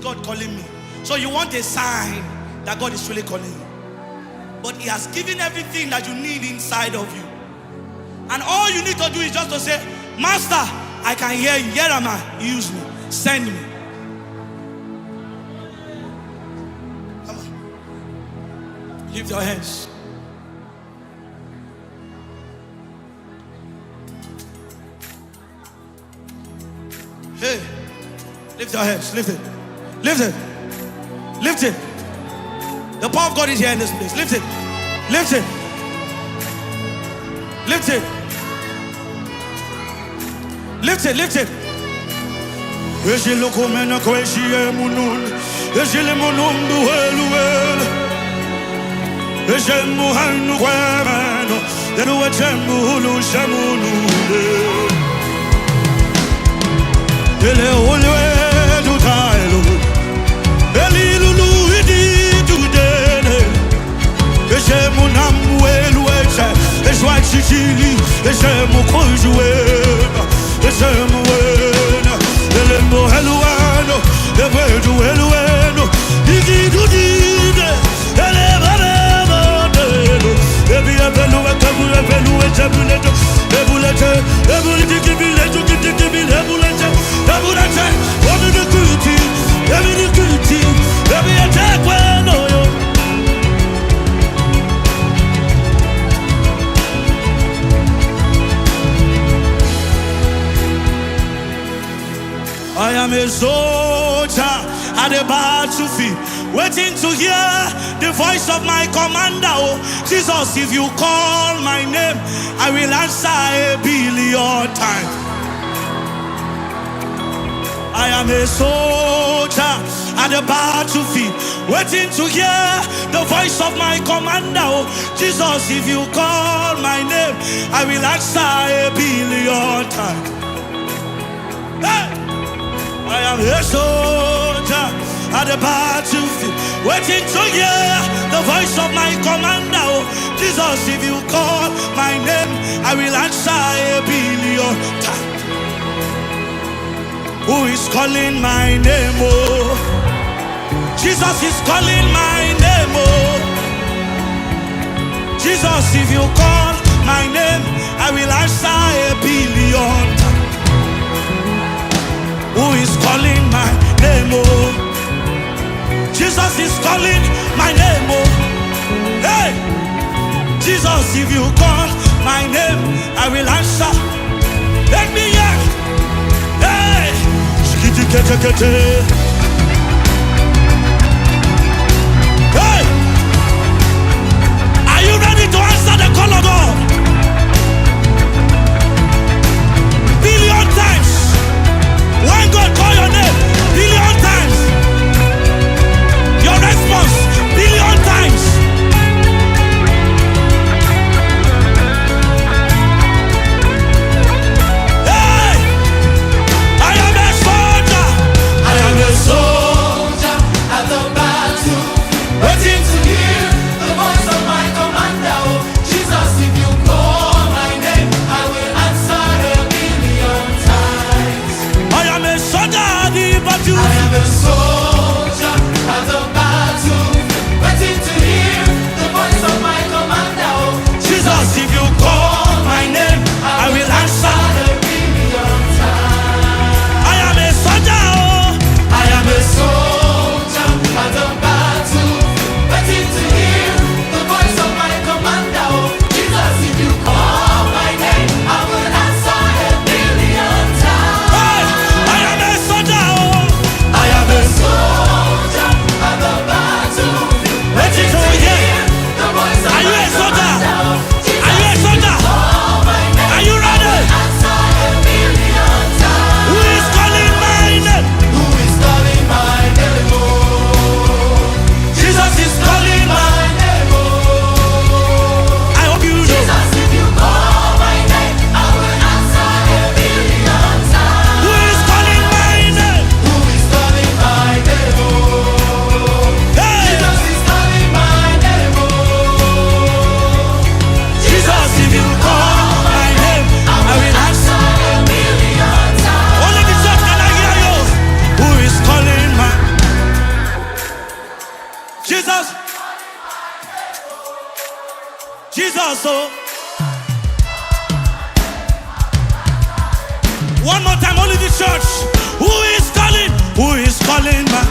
God calling me? So you want a sign that God is really calling you. But He has given everything that you need inside of you. And all you need to do is just to say, Master, I can hear you. Here am I. Use me. Send me. Come on. Lift your hands. Hey. Lift your hands. Lift it. Lift it. Lift it. The power of God is here in this place. Lift it. Lift it. Lift it. Lift it. Lift it. I am a soldier at the battlefield, waiting to hear the voice of my commander. Oh, Jesus, if you call my name, I will answer 1,000,000,000 times. I am a soldier at the battlefield, waiting to hear the voice of my commander. Oh, Jesus, if you call my name, I will answer 1,000,000,000 times. Hey! I am a soldier at the battlefield, waiting to hear the voice of my commander. Oh, Jesus, if you call my name, I will answer 1,000,000,000 times. Who is calling my name? Oh, Jesus is calling my name. Oh, Jesus, if you call my name, I will answer 1,000,000,000 times. Who is calling my name? Oh, Jesus is calling my name. Oh, hey, Jesus, if you call my name, I will answer. Let me hear. Hey, hey, are you ready to answer the call of God? 1,000,000,000 times. When God call your name, 1,000,000,000 times. Your response, 1,000,000,000 times. Hey! I am a soldier. I am a soldier at the battle, waiting to hear the voice of my commander. Oh, Jesus, if you call my name, I will answer 1,000,000,000 times. I am a soldier at the battle. I am a soldier at the battle, waiting to hear the voice of my commander. Oh, Jesus, if you call my name, I will answer. 1,000,000,000 times. I am a soldier. Oh, I am a soldier at the battle, waiting to hear the voice of my commander. Oh, Jesus, if you call my name, I will answer 1,000,000,000 times. hey, I am a soldier. Oh, I am a Jesus. Jesus, oh. One more time, only the church. Who is calling? Who is calling, man?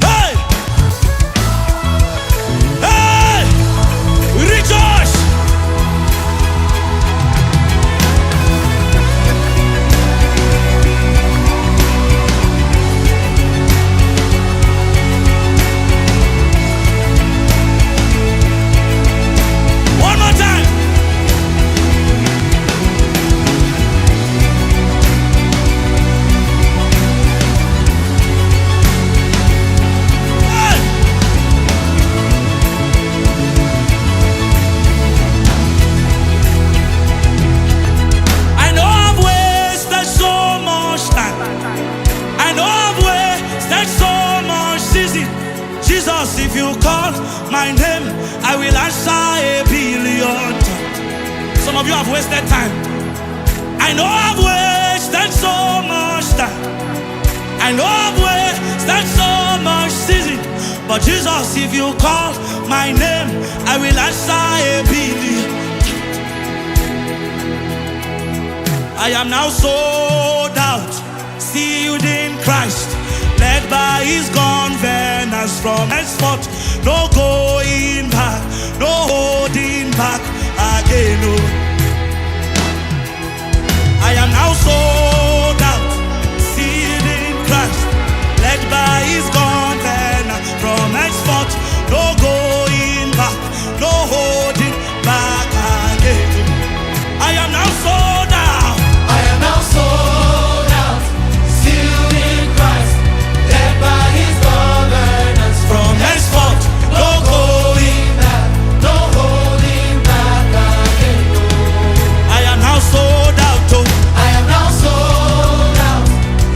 Hey! Hey! Rejoice! One more time. Hey! I know I've wasted so much time. I know I've wasted so much season. Jesus, if you call my name, I will answer a billion times. Some of you have wasted time. I know I've wasted so much time. I know I've wasted so much season. But Jesus, if you call my name, I will answer a billion. I am now sold out, sealed in Christ, led by his governance from henceforth. No going back, no holding back again. No. I am now sold out, sealed in Christ, led by his governance from henceforth. No going back, no holding back again. I am now sold out. I am now sold out, sealed in Christ, led by his governance From henceforth, no going back, no holding back again. I am now sold out. Oh. I am now sold out,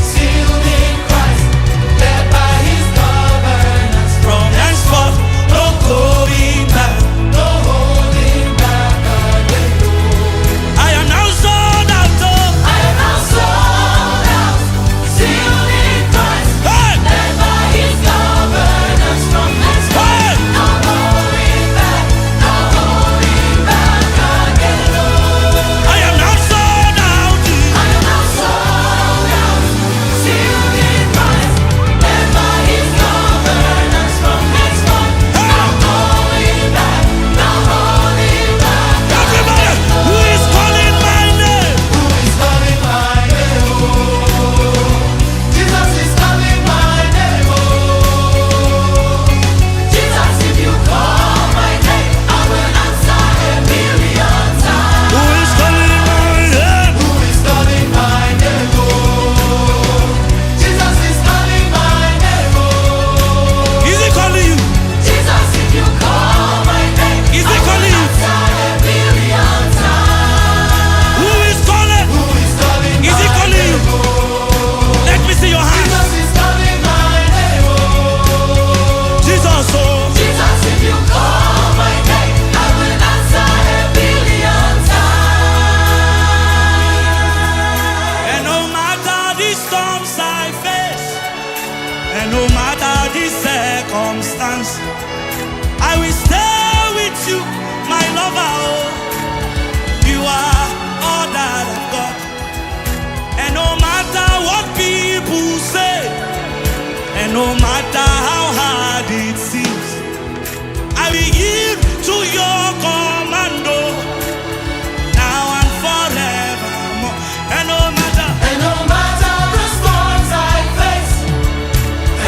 sealed in Christ, led by his governance From henceforth, no going back. no holding back again. I am now sold out. Oh. I am now sold out, sealed in Christ, Hey! led by his governance from henceforth. No holding back, no holding back again. I am now sold out. I am now sold out, sealed in Christ, led by his governance from henceforth. No holding back, no holding back. Everybody, who is calling my name? Who is calling my name? Oh, Jesus is calling my name. Oh, Jesus, if you call my name, I will answer a million times. Who is calling my name? Who is calling my name? Oh, Jesus is calling my name. Oh, Is he calling you? Jesus, if you call my name, Is he I will calling you? answer a million times. Who is calling? Who is calling Is he my calling you? name? Oh, Let me see your hands. Jesus is calling my name. Oh, Jesus, oh. Jesus, if you call my name, I will answer a billion times. And no matter the storms I face, and no matter the circumstance, I will stay with you, my lover. Oh, you are all that I've got. And no matter what people say, and no matter how hard it seems, I will yield to your commando now and forevermore. And no matter, And no matter the storms I face,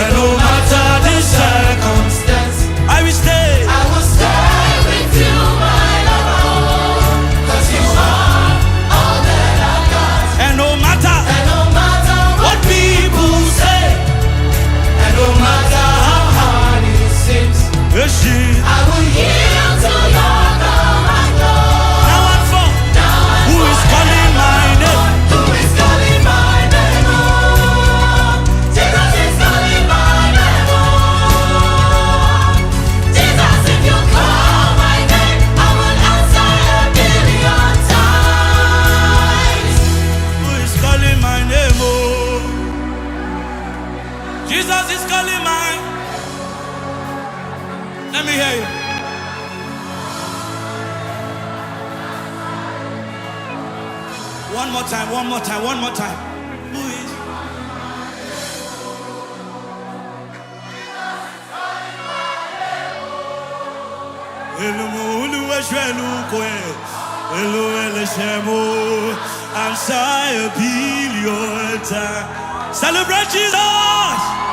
and no matter the circumstance, circumstance, I will stay. I will stay with you, One more time, one more time, one more time. Who is? Celebrate Jesus!